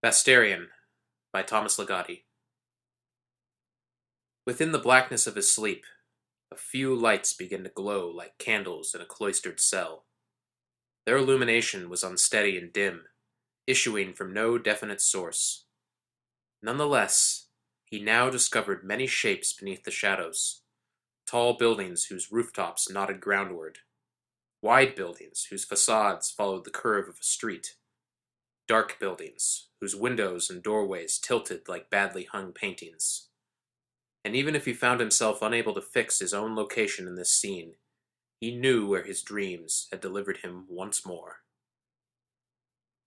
Vastarien by Thomas Ligotti. Within the blackness of his sleep, a few lights began to glow like candles in a cloistered cell. Their illumination was unsteady and dim, issuing from no definite source. Nonetheless, he now discovered many shapes beneath the shadows, tall buildings whose rooftops nodded groundward, wide buildings whose facades followed the curve of a street, dark buildings whose windows and doorways tilted like badly hung paintings. And even if he found himself unable to fix his own location in this scene, he knew where his dreams had delivered him once more.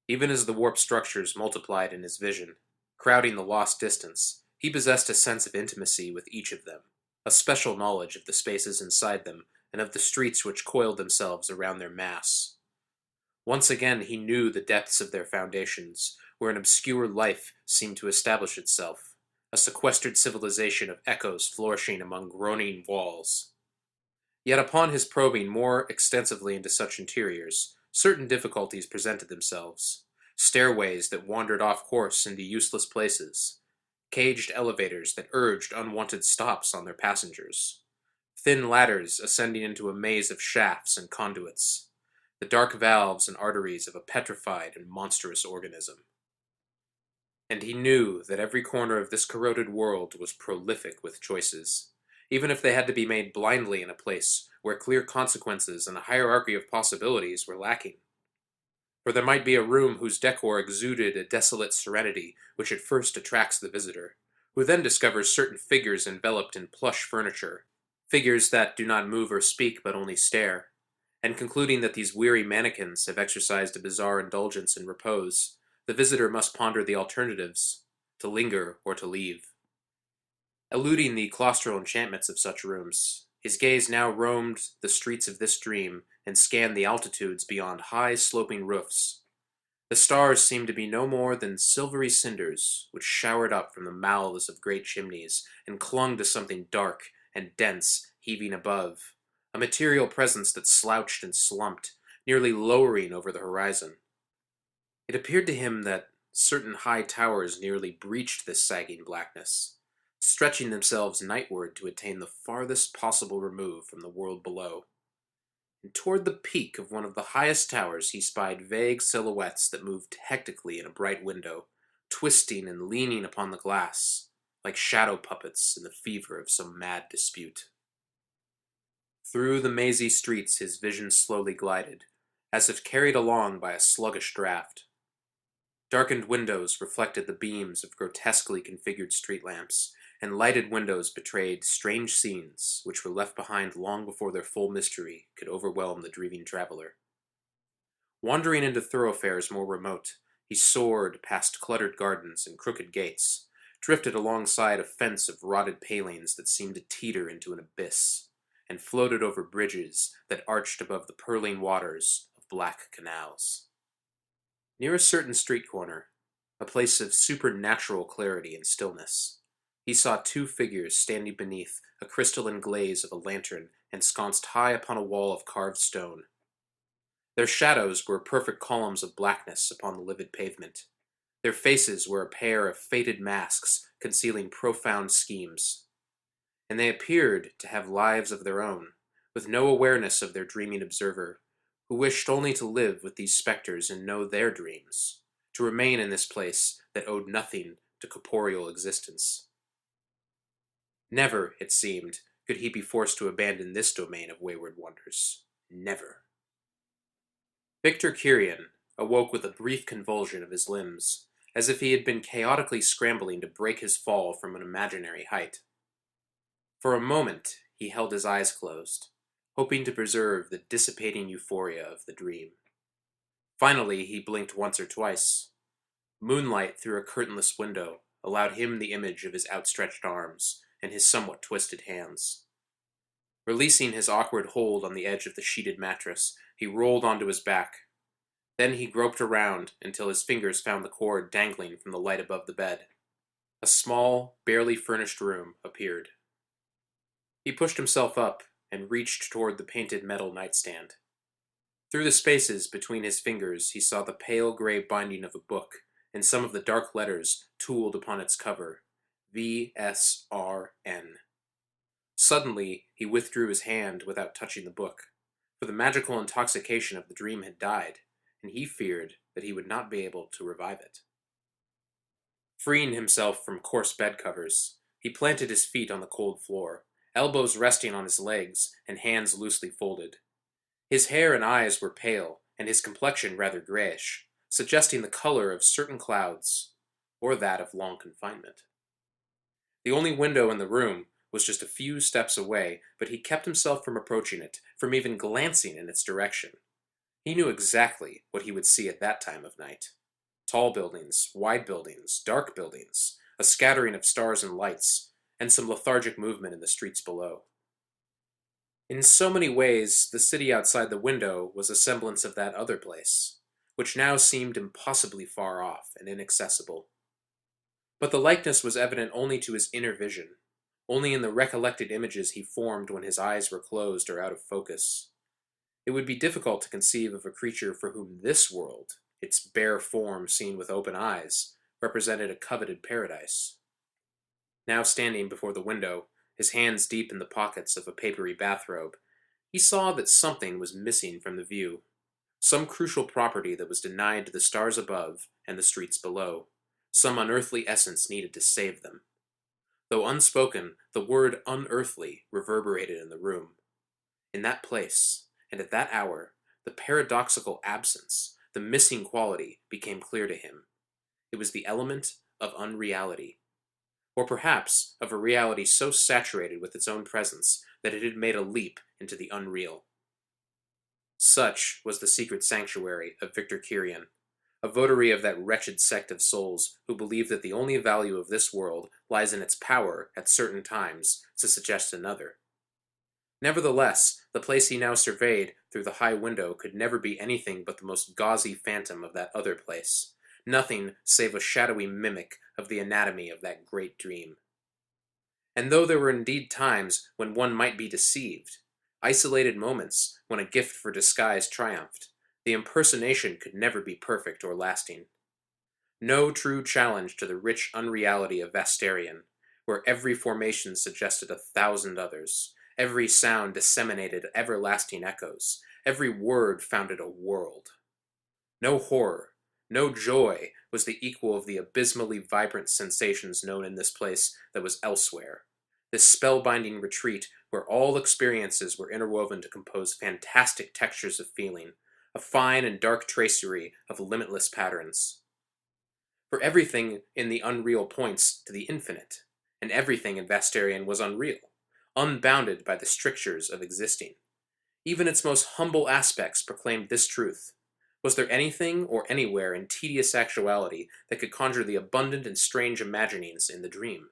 Even as the warped structures multiplied in his vision, crowding the lost distance, he possessed a sense of intimacy with each of them, a special knowledge of the spaces inside them and of the streets which coiled themselves around their mass. Once again he knew the depths of their foundations, where an obscure life seemed to establish itself, a sequestered civilization of echoes flourishing among groaning walls. Yet upon his probing more extensively into such interiors, certain difficulties presented themselves. Stairways that wandered off course into useless places, caged elevators that urged unwanted stops on their passengers, thin ladders ascending into a maze of shafts and conduits, the dark valves and arteries of a petrified and monstrous organism. And he knew that every corner of this corroded world was prolific with choices, even if they had to be made blindly in a place where clear consequences and a hierarchy of possibilities were lacking. For there might be a room whose decor exuded a desolate serenity which at first attracts the visitor, who then discovers certain figures enveloped in plush furniture, figures that do not move or speak but only stare, and concluding that these weary mannequins have exercised a bizarre indulgence in repose, the visitor must ponder the alternatives, to linger or to leave. Eluding the claustral enchantments of such rooms, his gaze now roamed the streets of this dream and scanned the altitudes beyond high sloping roofs. The stars seemed to be no more than silvery cinders which showered up from the mouths of great chimneys and clung to something dark and dense heaving above, a material presence that slouched and slumped, nearly lowering over the horizon. It appeared to him that certain high towers nearly breached this sagging blackness, stretching themselves nightward to attain the farthest possible remove from the world below. And toward the peak of one of the highest towers he spied vague silhouettes that moved hectically in a bright window, twisting and leaning upon the glass, like shadow puppets in the fever of some mad dispute. Through the mazy streets his vision slowly glided, as if carried along by a sluggish draught. Darkened windows reflected the beams of grotesquely configured street lamps, and lighted windows betrayed strange scenes which were left behind long before their full mystery could overwhelm the dreaming traveler. Wandering into thoroughfares more remote, he soared past cluttered gardens and crooked gates, drifted alongside a fence of rotted palings that seemed to teeter into an abyss, and floated over bridges that arched above the purling waters of black canals. Near a certain street corner, a place of supernatural clarity and stillness, he saw two figures standing beneath a crystalline glaze of a lantern ensconced high upon a wall of carved stone. Their shadows were perfect columns of blackness upon the livid pavement. Their faces were a pair of faded masks concealing profound schemes. And they appeared to have lives of their own, with no awareness of their dreaming observer, who wished only to live with these specters and know their dreams, to remain in this place that owed nothing to corporeal existence. Never, it seemed, could he be forced to abandon this domain of wayward wonders. Never. Victor Kyrian awoke with a brief convulsion of his limbs, as if he had been chaotically scrambling to break his fall from an imaginary height. For a moment he held his eyes closed, hoping to preserve the dissipating euphoria of the dream. Finally he blinked once or twice. Moonlight through a curtainless window allowed him the image of his outstretched arms and his somewhat twisted hands. Releasing his awkward hold on the edge of the sheeted mattress, he rolled onto his back. Then he groped around until his fingers found the cord dangling from the light above the bed. A small, barely furnished room appeared. He pushed himself up and reached toward the painted metal nightstand. Through the spaces between his fingers he saw the pale gray binding of a book and some of the dark letters tooled upon its cover, VSRN. Suddenly, he withdrew his hand without touching the book, for the magical intoxication of the dream had died, and he feared that he would not be able to revive it. Freeing himself from coarse bed covers, he planted his feet on the cold floor, elbows resting on his legs and hands loosely folded. His hair and eyes were pale, and his complexion rather grayish, suggesting the color of certain clouds, or that of long confinement. The only window in the room was just a few steps away, but he kept himself from approaching it, from even glancing in its direction. He knew exactly what he would see at that time of night. Tall buildings, wide buildings, dark buildings, a scattering of stars and lights, and some lethargic movement in the streets below. In so many ways, the city outside the window was a semblance of that other place, which now seemed impossibly far off and inaccessible. But the likeness was evident only to his inner vision, only in the recollected images he formed when his eyes were closed or out of focus. It would be difficult to conceive of a creature for whom this world, its bare form seen with open eyes, represented a coveted paradise. Now standing before the window, his hands deep in the pockets of a papery bathrobe, he saw that something was missing from the view, some crucial property that was denied to the stars above and the streets below, some unearthly essence needed to save them. Though unspoken, the word unearthly reverberated in the room. In that place, and at that hour, the paradoxical absence, the missing quality, became clear to him. It was the element of unreality. Or perhaps of a reality so saturated with its own presence that it had made a leap into the unreal. Such was the secret sanctuary of Victor Kirian, a votary of that wretched sect of souls who believe that the only value of this world lies in its power, at certain times, to suggest another. Nevertheless, the place he now surveyed through the high window could never be anything but the most gauzy phantom of that other place, nothing save a shadowy mimic of the anatomy of that great dream. And though there were indeed times when one might be deceived, isolated moments when a gift for disguise triumphed, the impersonation could never be perfect or lasting. No true challenge to the rich unreality of Vastarien, where every formation suggested 1,000 others, every sound disseminated everlasting echoes, every word founded a world. No horror, no joy was the equal of the abysmally vibrant sensations known in this place that was elsewhere, this spellbinding retreat where all experiences were interwoven to compose fantastic textures of feeling, a fine and dark tracery of limitless patterns. For everything in the unreal points to the infinite, and everything in Vastarien was unreal, unbounded by the strictures of existing. Even its most humble aspects proclaimed this truth. Was there anything or anywhere in tedious actuality that could conjure the abundant and strange imaginings in the dream?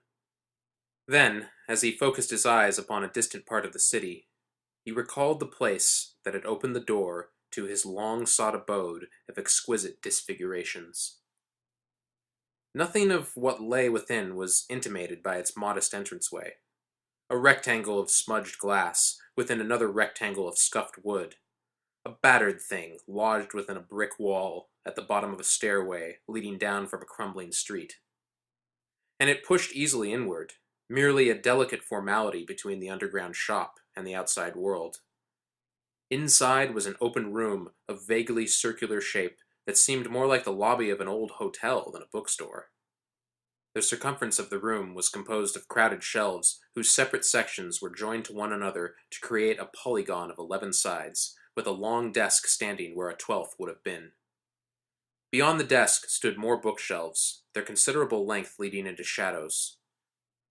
Then, as he focused his eyes upon a distant part of the city, he recalled the place that had opened the door to his long-sought abode of exquisite disfigurations. Nothing of what lay within was intimated by its modest entranceway. A rectangle of smudged glass within another rectangle of scuffed wood. A battered thing lodged within a brick wall at the bottom of a stairway leading down from a crumbling street. And it pushed easily inward, merely a delicate formality between the underground shop and the outside world. Inside was an open room of vaguely circular shape that seemed more like the lobby of an old hotel than a bookstore. The circumference of the room was composed of crowded shelves whose separate sections were joined to one another to create a polygon of 11 sides, with a long desk standing where a 12th would have been. Beyond the desk stood more bookshelves, their considerable length leading into shadows.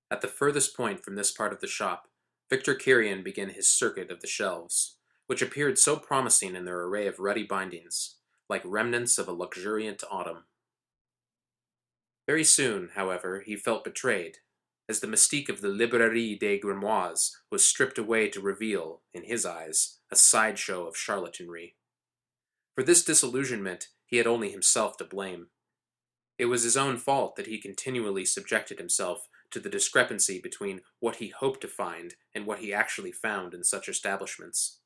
At the furthest point from this part of the shop, Victor Kirian began his circuit of the shelves, which appeared so promising in their array of ruddy bindings, like remnants of a luxuriant autumn. Very soon, however, he felt betrayed, as the mystique of the Librairie des Grimoires was stripped away to reveal, in his eyes, a sideshow of charlatanry. For this disillusionment he had only himself to blame. It was his own fault that he continually subjected himself to the discrepancy between what he hoped to find and what he actually found in such establishments.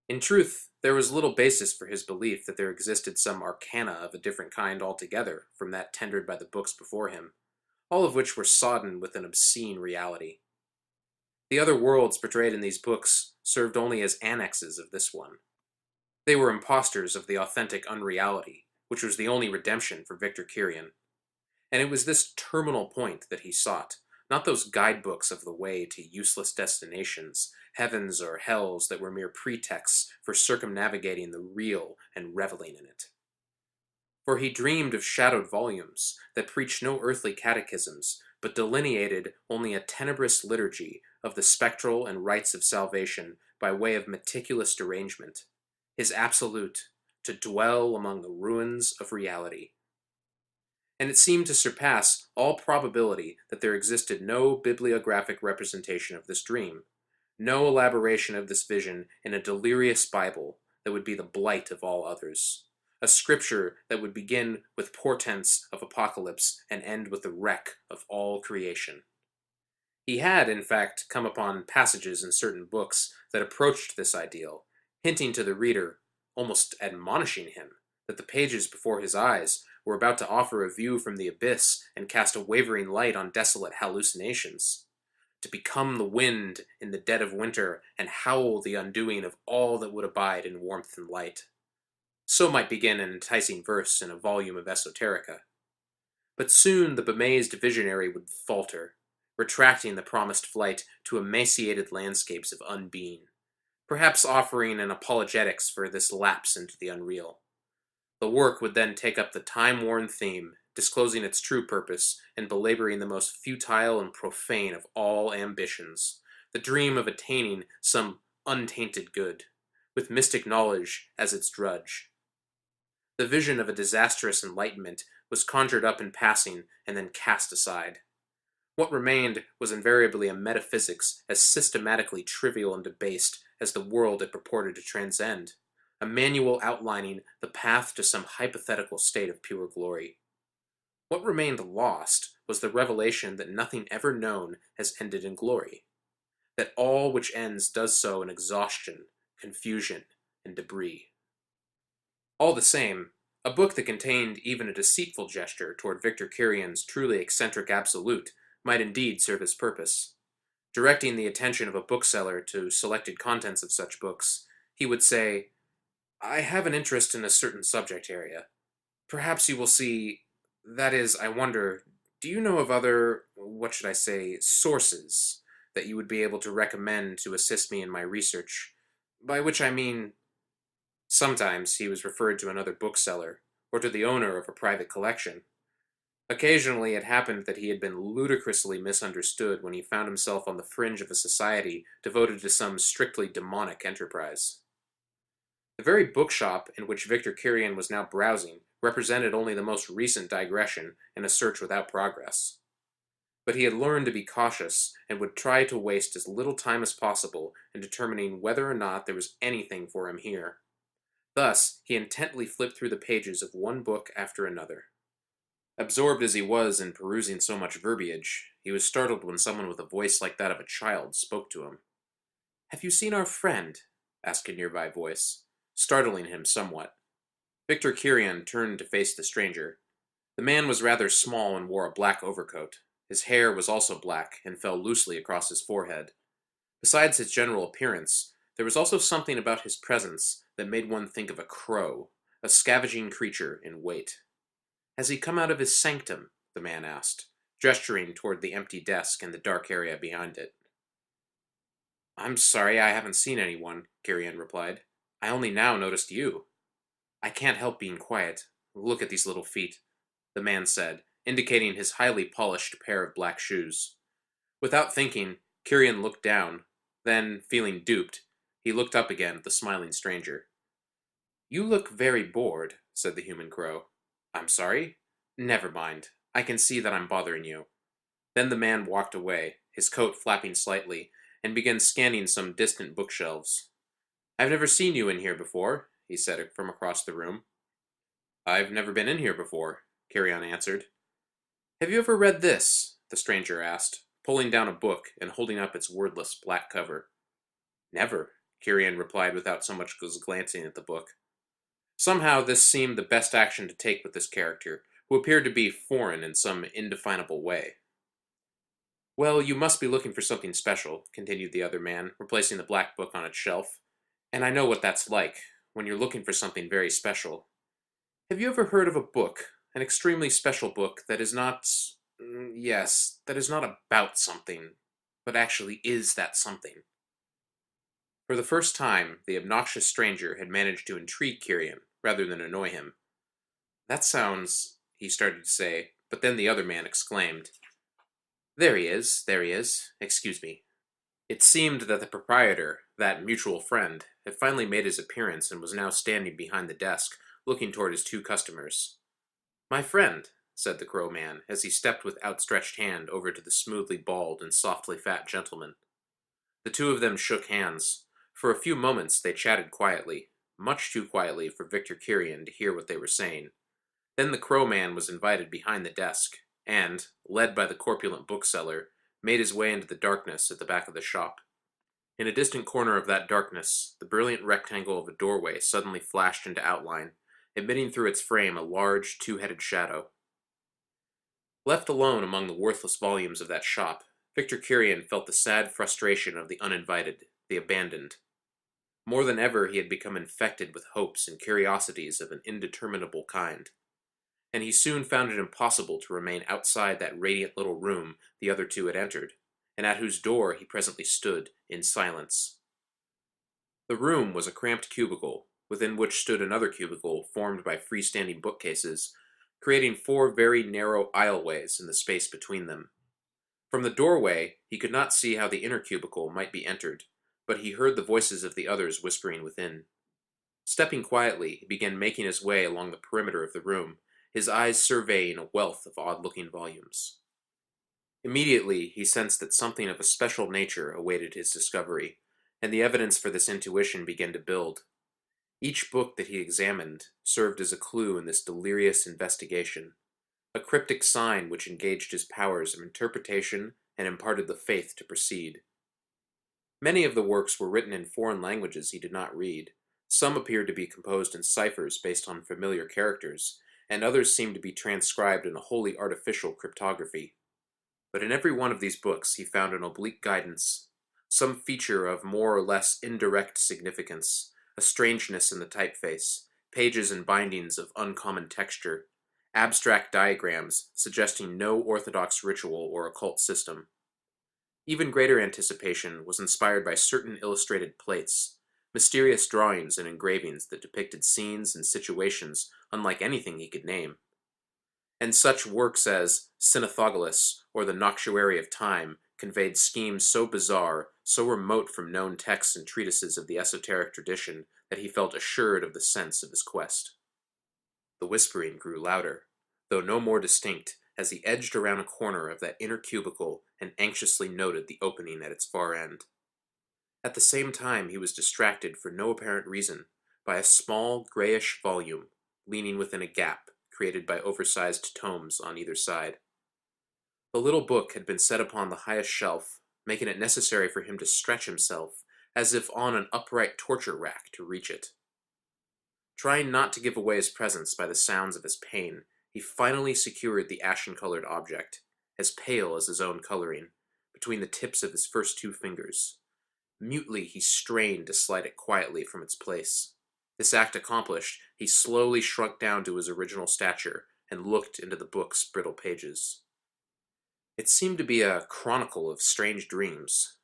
In truth, There was little basis for his belief that there existed some arcana of a different kind altogether from that tendered by the books before him, all of which were sodden with an obscene reality. The other worlds portrayed in these books served only as annexes of this one. They were impostors of the authentic unreality, which was the only redemption for Victor Kirian. And it was this terminal point that he sought, not those guidebooks of the way to useless destinations, heavens or hells that were mere pretexts for circumnavigating the real and reveling in it. For he dreamed of shadowed volumes that preached no earthly catechisms, but delineated only a tenebrous liturgy of the spectral and rites of salvation by way of meticulous derangement, his absolute, to dwell among the ruins of reality. And it seemed to surpass all probability that there existed no bibliographic representation of this dream, no elaboration of this vision in a delirious Bible that would be the blight of all others, a scripture that would begin with portents of apocalypse and end with the wreck of all creation. He had, in fact, come upon passages in certain books that approached this ideal, hinting to the reader, almost admonishing him, that the pages before his eyes were about to offer a view from the abyss and cast a wavering light on desolate hallucinations, to become the wind in the dead of winter and howl the undoing of all that would abide in warmth and light. So might begin an enticing verse in a volume of esoterica. But soon the bemazed visionary would falter, retracting the promised flight to emaciated landscapes of unbeing, perhaps offering an apologetics for this lapse into the unreal. The work would then take up the time-worn theme, disclosing its true purpose and belaboring the most futile and profane of all ambitions, the dream of attaining some untainted good, with mystic knowledge as its drudge. The vision of a disastrous enlightenment was conjured up in passing and then cast aside. What remained was invariably a metaphysics as systematically trivial and debased as the world it purported to transcend, a manual outlining the path to some hypothetical state of pure glory. What remained lost was the revelation that nothing ever known has ended in glory, that all which ends does so in exhaustion, confusion, and debris. All the same, a book that contained even a deceitful gesture toward Victor Kirian's truly eccentric absolute might indeed serve his purpose. Directing the attention of a bookseller to selected contents of such books, he would say, "I have an interest in a certain subject area. Perhaps you will see, that is, I wonder, do you know of other, what should I say, sources that you would be able to recommend to assist me in my research? By which I mean..." Sometimes he was referred to another bookseller, or to the owner of a private collection. Occasionally it happened that he had been ludicrously misunderstood when he found himself on the fringe of a society devoted to some strictly demonic enterprise. The very bookshop in which Victor Kirian was now browsing represented only the most recent digression in a search without progress. But he had learned to be cautious and would try to waste as little time as possible in determining whether or not there was anything for him here. Thus, he intently flipped through the pages of one book after another. Absorbed as he was in perusing so much verbiage, he was startled when someone with a voice like that of a child spoke to him. "Have you seen our friend?" asked a nearby voice, startling him somewhat. Victor Kirian turned to face the stranger. The man was rather small and wore a black overcoat. His hair was also black and fell loosely across his forehead. Besides his general appearance, there was also something about his presence that made one think of a crow, a scavenging creature in wait. "Has he come out of his sanctum?" the man asked, gesturing toward the empty desk and the dark area behind it. "I'm sorry, I haven't seen anyone," Kirian replied. "I only now noticed you." "I can't help being quiet. Look at these little feet," the man said, indicating his highly polished pair of black shoes. Without thinking, Kirian looked down. Then, feeling duped, he looked up again at the smiling stranger. "You look very bored," said the human crow. "I'm sorry? Never mind. I can see that I'm bothering you." Then the man walked away, his coat flapping slightly, and began scanning some distant bookshelves. "I've never seen you in here before," he said from across the room. "I've never been in here before," Kirian answered. "Have you ever read this?" the stranger asked, pulling down a book and holding up its wordless black cover. "Never," Kyrian replied without so much as glancing at the book. Somehow this seemed the best action to take with this character, who appeared to be foreign in some indefinable way. Well, you must be looking for something special, continued the other man, replacing the black book on its shelf. And I know what that's like, when you're looking for something very special. Have you ever heard of a book, an extremely special book that is not... yes, that is not about something, but actually is that something? For the first time, the obnoxious stranger had managed to intrigue Kyrian, rather than annoy him. That sounds... he started to say, but then the other man exclaimed, there he is, there he is. Excuse me. It seemed that the proprietor, that mutual friend, had finally made his appearance and was now standing behind the desk, looking toward his two customers. My friend, said the Crow Man, as he stepped with outstretched hand over to the smoothly bald and softly fat gentleman. The two of them shook hands. For a few moments they chatted quietly, much too quietly for Victor Kyrian to hear what they were saying. Then the Crow Man was invited behind the desk, and, led by the corpulent bookseller, made his way into the darkness at the back of the shop. In a distant corner of that darkness, the brilliant rectangle of a doorway suddenly flashed into outline, emitting through its frame a large, two-headed shadow. Left alone among the worthless volumes of that shop, Victor Kyrian felt the sad frustration of the uninvited, the abandoned. More than ever he had become infected with hopes and curiosities of an indeterminable kind, and he soon found it impossible to remain outside that radiant little room the other two had entered, and at whose door he presently stood in silence. The room was a cramped cubicle, within which stood another cubicle formed by freestanding bookcases, creating four very narrow aisleways in the space between them. From the doorway he could not see how the inner cubicle might be entered, but he heard the voices of the others whispering within. Stepping quietly, he began making his way along the perimeter of the room, his eyes surveying a wealth of odd-looking volumes. Immediately he sensed that something of a special nature awaited his discovery, and the evidence for this intuition began to build. Each book that he examined served as a clue in this delirious investigation, a cryptic sign which engaged his powers of interpretation and imparted the faith to proceed. Many of the works were written in foreign languages he did not read. Some appeared to be composed in ciphers based on familiar characters, and others seemed to be transcribed in a wholly artificial cryptography. But in every one of these books he found an oblique guidance, some feature of more or less indirect significance, a strangeness in the typeface, pages and bindings of uncommon texture, abstract diagrams suggesting no orthodox ritual or occult system. Even greater anticipation was inspired by certain illustrated plates, mysterious drawings and engravings that depicted scenes and situations unlike anything he could name. And such works as Cynothogolus or the Noctuary of Time conveyed schemes so bizarre, so remote from known texts and treatises of the esoteric tradition that he felt assured of the sense of his quest. The whispering grew louder, though no more distinct, as he edged around a corner of that inner cubicle and anxiously noted the opening at its far end. At the same time he was distracted for no apparent reason by a small, grayish volume leaning within a gap created by oversized tomes on either side. The little book had been set upon the highest shelf, making it necessary for him to stretch himself as if on an upright torture rack to reach it. Trying not to give away his presence by the sounds of his pain, he finally secured the ashen-colored object, as pale as his own coloring, between the tips of his first two fingers. Mutely he strained to slide it quietly from its place. This act accomplished, he slowly shrunk down to his original stature and looked into the book's brittle pages. It seemed to be a chronicle of strange dreams,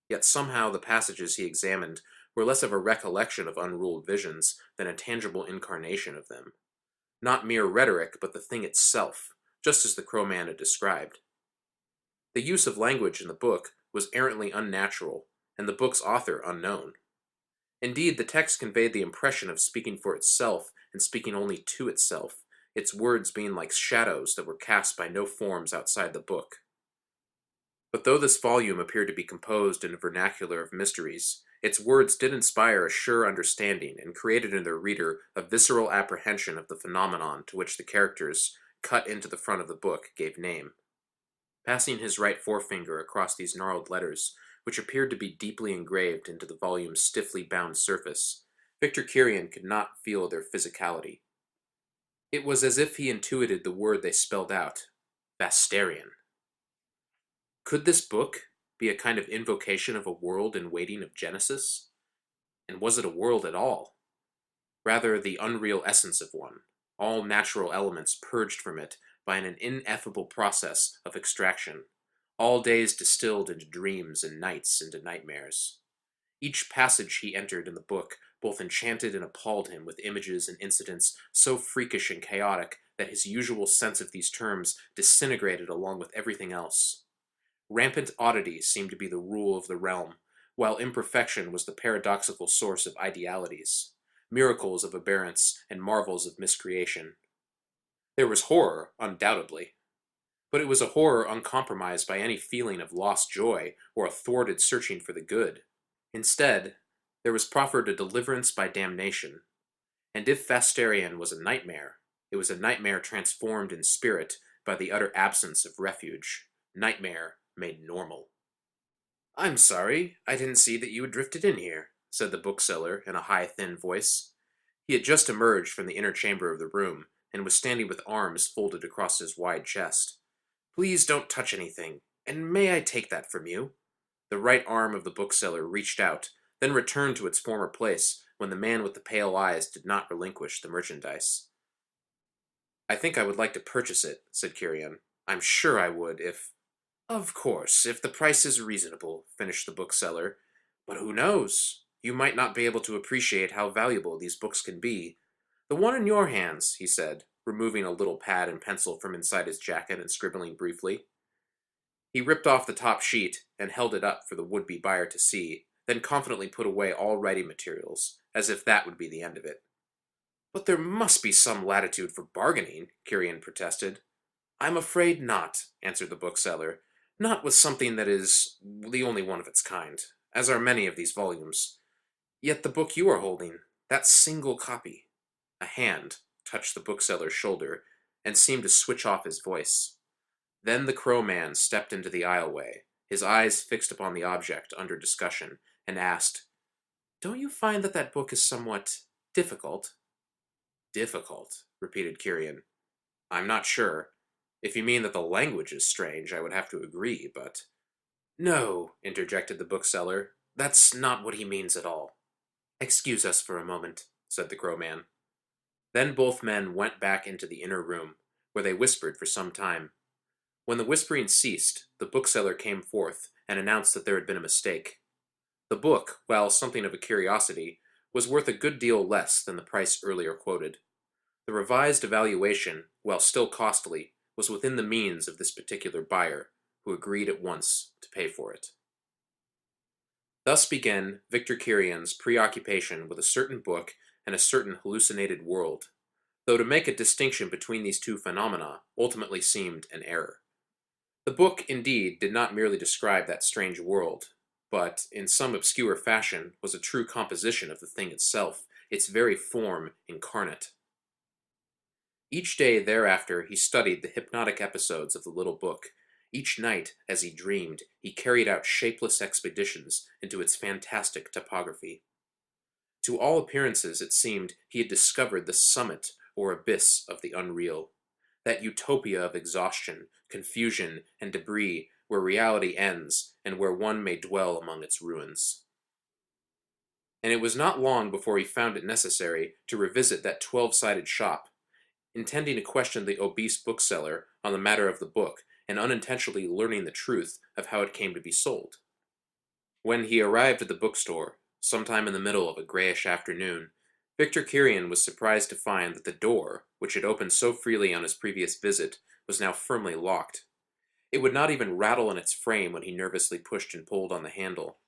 yet somehow the passages he examined were less of a recollection of unruled visions than a tangible incarnation of them. Not mere rhetoric, but the thing itself, just as the Crow Man had described. The use of language in the book was errantly unnatural, and the book's author unknown. Indeed, the text conveyed the impression of speaking for itself and speaking only to itself, its words being like shadows that were cast by no forms outside the book. But though this volume appeared to be composed in a vernacular of mysteries, its words did inspire a sure understanding and created in their reader a visceral apprehension of the phenomenon to which the characters, cut into the front of the book, gave name. Passing his right forefinger across these gnarled letters, which appeared to be deeply engraved into the volume's stiffly bound surface, Victor Kirian could not feel their physicality. It was as if he intuited the word they spelled out: Vastarien. Could this book be a kind of invocation of a world in waiting of Genesis? And was it a world at all? Rather, the unreal essence of one, all natural elements purged from it by an ineffable process of extraction, all days distilled into dreams and nights into nightmares. Each passage he entered in the book both enchanted and appalled him with images and incidents so freakish and chaotic that his usual sense of these terms disintegrated along with everything else. Rampant oddity seemed to be the rule of the realm, while imperfection was the paradoxical source of idealities, miracles of aberrance and marvels of miscreation. There was horror, undoubtedly, but it was a horror uncompromised by any feeling of lost joy or a thwarted searching for the good. Instead, there was proffered a deliverance by damnation, and if Vastarien was a nightmare, it was a nightmare transformed in spirit by the utter absence of refuge, nightmare made normal. "I'm sorry, I didn't see that you had drifted in here," said the bookseller in a high, thin voice. He had just emerged from the inner chamber of the room, and was standing with arms folded across his wide chest. "Please don't touch anything, and may I take that from you?" The right arm of the bookseller reached out, then returned to its former place when the man with the pale eyes did not relinquish the merchandise. "I think I would like to purchase it," said Kirian. "I'm sure I would if—" "Of course, if the price is reasonable," finished the bookseller. "But who knows? You might not be able to appreciate how valuable these books can be. The one in your hands," he said, removing a little pad and pencil from inside his jacket and scribbling briefly. He ripped off the top sheet and held it up for the would-be buyer to see, then confidently put away all writing materials, as if that would be the end of it. "But there must be some latitude for bargaining," Kirian protested. "I'm afraid not," answered the bookseller. "Not with something that is the only one of its kind, as are many of these volumes. Yet the book you are holding, that single copy—" A hand touched the bookseller's shoulder and seemed to switch off his voice. Then the Crow Man stepped into the aisleway, his eyes fixed upon the object under discussion, and asked, "Don't you find that book is somewhat difficult?" "Difficult," repeated Kirian. "I'm not sure. If you mean that the language is strange, I would have to agree, but—" "No," interjected the bookseller, "that's not what he means at all." "Excuse us for a moment," said the Crow Man. Then both men went back into the inner room, where they whispered for some time. When the whispering ceased, the bookseller came forth and announced that there had been a mistake. The book, while something of a curiosity, was worth a good deal less than the price earlier quoted. The revised evaluation, while still costly, was within the means of this particular buyer, who agreed at once to pay for it. Thus began Victor Kirian's preoccupation with a certain book and a certain hallucinated world, though to make a distinction between these two phenomena ultimately seemed an error. The book, indeed, did not merely describe that strange world, but, in some obscure fashion, was a true composition of the thing itself, its very form incarnate. Each day thereafter he studied the hypnotic episodes of the little book. Each night, as he dreamed, he carried out shapeless expeditions into its fantastic topography. To all appearances, it seemed, he had discovered the summit or abyss of the unreal, that utopia of exhaustion, confusion, and debris where reality ends and where one may dwell among its ruins. And it was not long before he found it necessary to revisit that 12-sided shop, intending to question the obese bookseller on the matter of the book and unintentionally learning the truth of how it came to be sold. When he arrived at the bookstore, sometime in the middle of a grayish afternoon, Victor Kirian was surprised to find that the door, which had opened so freely on his previous visit, was now firmly locked. It would not even rattle in its frame when he nervously pushed and pulled on the handle.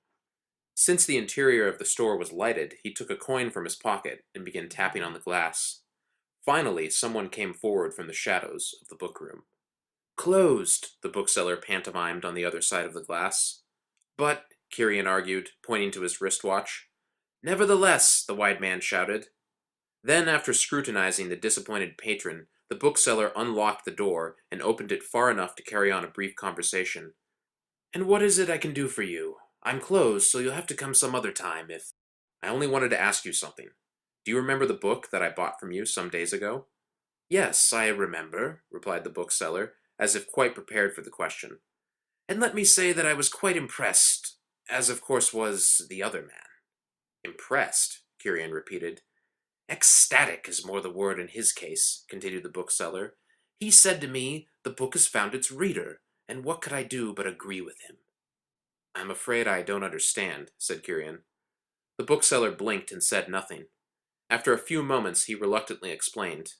Since the interior of the store was lighted, he took a coin from his pocket and began tapping on the glass. Finally, someone came forward from the shadows of the bookroom. "Closed," the bookseller pantomimed on the other side of the glass. "But," Kirian argued, pointing to his wristwatch. "Nevertheless," the wide man shouted. Then, after scrutinizing the disappointed patron, the bookseller unlocked the door and opened it far enough to carry on a brief conversation. "And what is it I can do for you? I'm closed, so you'll have to come some other time if... I only wanted to ask you something. Do you remember the book that I bought from you some days ago? Yes, I remember, replied the bookseller, as if quite prepared for the question. And let me say that I was quite impressed, as of course was the other man. Impressed, Kirian repeated. Ecstatic is more the word in his case, continued the bookseller. He said to me, the book has found its reader, and what could I do but agree with him? I'm afraid I don't understand, said Kirian. The bookseller blinked and said nothing. After a few moments he reluctantly explained.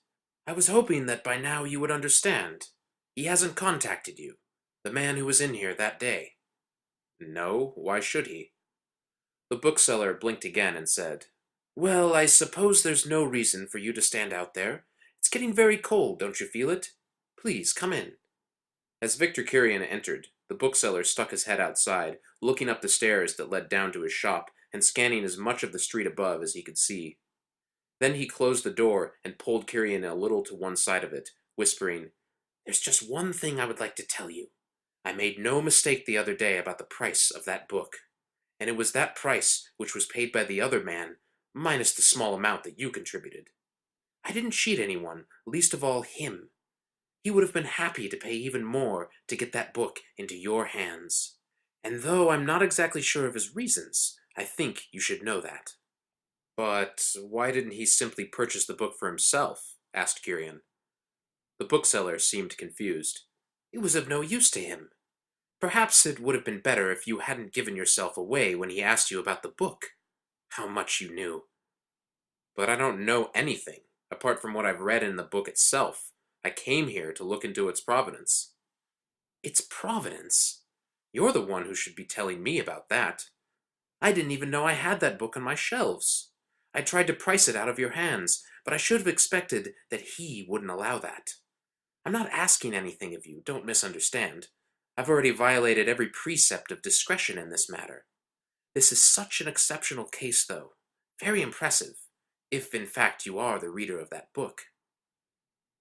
I was hoping that by now you would understand. He hasn't contacted you, the man who was in here that day. No, why should he? The bookseller blinked again and said, Well, I suppose there's no reason for you to stand out there. It's getting very cold, don't you feel it? Please, come in. As Victor Kirian entered, the bookseller stuck his head outside, looking up the stairs that led down to his shop and scanning as much of the street above as he could see. Then he closed the door and pulled Kirian a little to one side of it, whispering, There's just one thing I would like to tell you. I made no mistake the other day about the price of that book. And it was that price which was paid by the other man, minus the small amount that you contributed. I didn't cheat anyone, least of all him. He would have been happy to pay even more to get that book into your hands. And though I'm not exactly sure of his reasons, I think you should know that. But why didn't he simply purchase the book for himself? Asked Kirian. The bookseller seemed confused. It was of no use to him. Perhaps it would have been better if you hadn't given yourself away when he asked you about the book. How much you knew. But I don't know anything, apart from what I've read in the book itself. I came here to look into its provenance. Its provenance? You're the one who should be telling me about that. I didn't even know I had that book on my shelves. I tried to price it out of your hands, but I should have expected that he wouldn't allow that. I'm not asking anything of you, don't misunderstand. I've already violated every precept of discretion in this matter. This is such an exceptional case, though. Very impressive, if in fact you are the reader of that book.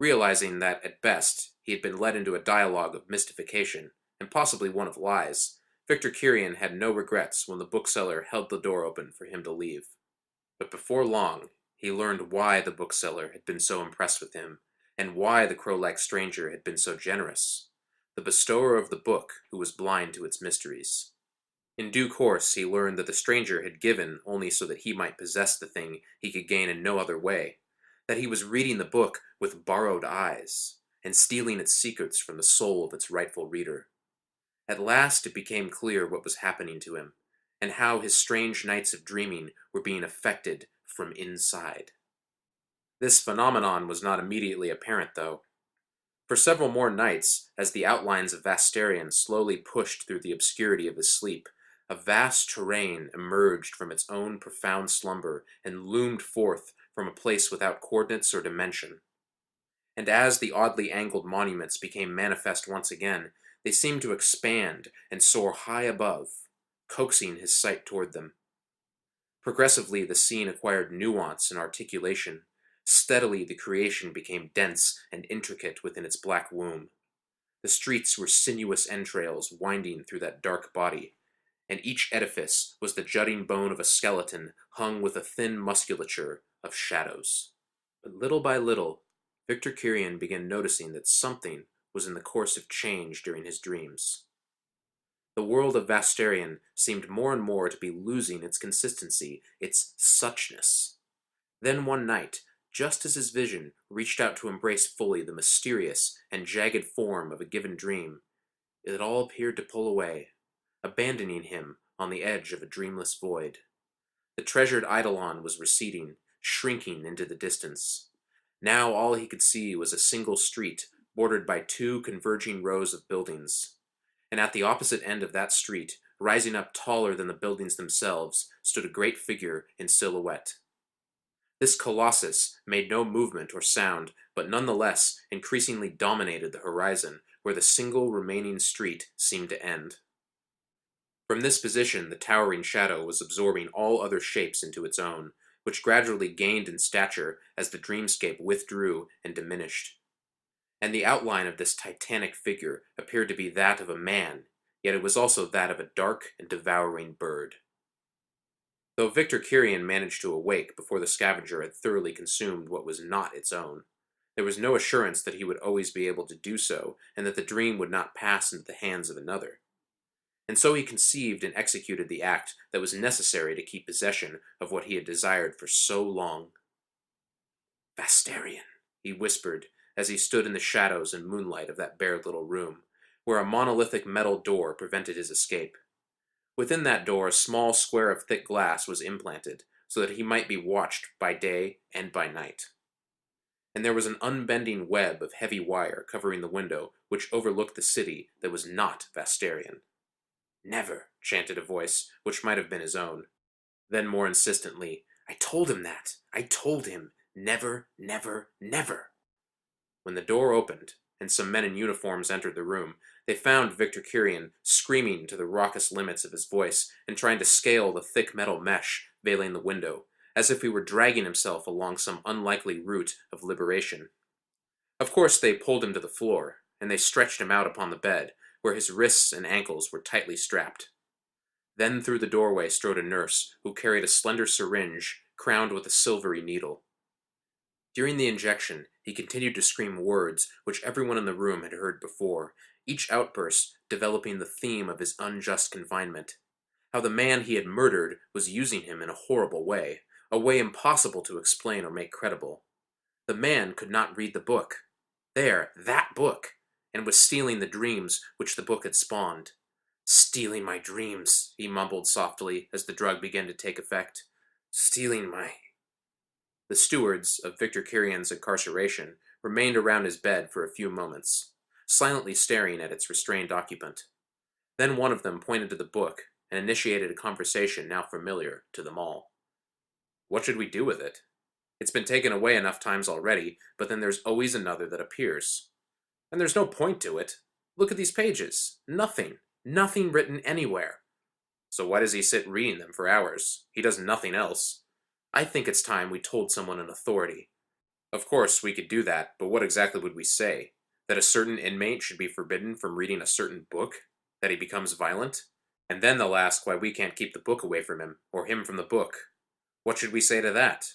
Realizing that, at best, he had been led into a dialogue of mystification, and possibly one of lies, Victor Kirian had no regrets when the bookseller held the door open for him to leave. But before long, he learned why the bookseller had been so impressed with him, and why the crow-like stranger had been so generous. The bestower of the book who was blind to its mysteries. In due course he learned that the stranger had given only so that he might possess the thing he could gain in no other way, that he was reading the book with borrowed eyes, and stealing its secrets from the soul of its rightful reader. At last it became clear what was happening to him, and how his strange nights of dreaming were being affected from inside. This phenomenon was not immediately apparent, though. For several more nights, as the outlines of Vastarien slowly pushed through the obscurity of his sleep, a vast terrain emerged from its own profound slumber and loomed forth from a place without coordinates or dimension. And as the oddly angled monuments became manifest once again, they seemed to expand and soar high above, coaxing his sight toward them. Progressively the scene acquired nuance and articulation. Steadily the creation became dense and intricate within its black womb. The streets were sinuous entrails winding through that dark body, and each edifice was the jutting bone of a skeleton hung with a thin musculature of shadows. But little by little, Victor Kirian began noticing that something was in the course of change during his dreams. The world of Vastarien seemed more and more to be losing its consistency, its suchness. Then one night, just as his vision reached out to embrace fully the mysterious and jagged form of a given dream, it all appeared to pull away, abandoning him on the edge of a dreamless void. The treasured eidolon was receding, shrinking into the distance. Now all he could see was a single street, bordered by two converging rows of buildings. And at the opposite end of that street, rising up taller than the buildings themselves, stood a great figure in silhouette. This colossus made no movement or sound, but nonetheless increasingly dominated the horizon, where the single remaining street seemed to end. From this position the towering shadow was absorbing all other shapes into its own, which gradually gained in stature as the dreamscape withdrew and diminished. And the outline of this titanic figure appeared to be that of a man, yet it was also that of a dark and devouring bird. Though Victor Kirian managed to awake before the scavenger had thoroughly consumed what was not its own, there was no assurance that he would always be able to do so, and that the dream would not pass into the hands of another. And so he conceived and executed the act that was necessary to keep possession of what he had desired for so long. "Vastarien," he whispered as he stood in the shadows and moonlight of that bare little room, where a monolithic metal door prevented his escape. Within that door a small square of thick glass was implanted, so that he might be watched by day and by night. And there was an unbending web of heavy wire covering the window which overlooked the city that was not Vastarien. "Never," chanted a voice, which might have been his own. Then more insistently, "I told him that! I told him! Never, never, never!" When the door opened, and some men in uniforms entered the room, they found Victor Kirian screaming to the raucous limits of his voice and trying to scale the thick metal mesh veiling the window, as if he were dragging himself along some unlikely route of liberation. Of course they pulled him to the floor, and they stretched him out upon the bed, where his wrists and ankles were tightly strapped. Then through the doorway strode a nurse, who carried a slender syringe crowned with a silvery needle. During the injection, he continued to scream words which everyone in the room had heard before, each outburst developing the theme of his unjust confinement. How the man he had murdered was using him in a horrible way, a way impossible to explain or make credible. The man could not read the book. There, that book, and was stealing the dreams which the book had spawned. "Stealing my dreams," he mumbled softly as the drug began to take effect. "Stealing my—" The stewards of Victor Kirian's incarceration remained around his bed for a few moments, silently staring at its restrained occupant. Then one of them pointed to the book and initiated a conversation now familiar to them all. "What should we do with it? It's been taken away enough times already, but then there's always another that appears. And there's no point to it. Look at these pages. Nothing. Nothing written anywhere. So why does he sit reading them for hours? He does nothing else. I think it's time we told someone in authority. Of course, we could do that, but what exactly would we say? That a certain inmate should be forbidden from reading a certain book? That he becomes violent? And then they'll ask why we can't keep the book away from him, or him from the book. What should we say to that?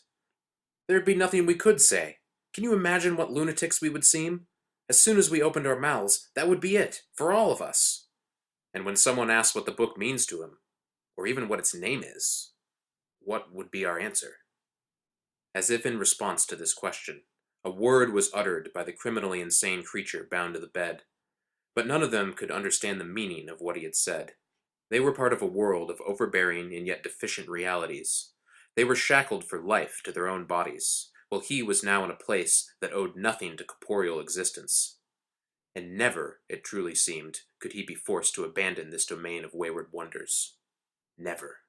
There'd be nothing we could say. Can you imagine what lunatics we would seem? As soon as we opened our mouths, that would be it, for all of us. And when someone asks what the book means to him, or even what its name is, what would be our answer?" As if in response to this question, a word was uttered by the criminally insane creature bound to the bed, but none of them could understand the meaning of what he had said. They were part of a world of overbearing and yet deficient realities. They were shackled for life to their own bodies, while he was now in a place that owed nothing to corporeal existence. And never, it truly seemed, could he be forced to abandon this domain of wayward wonders. Never.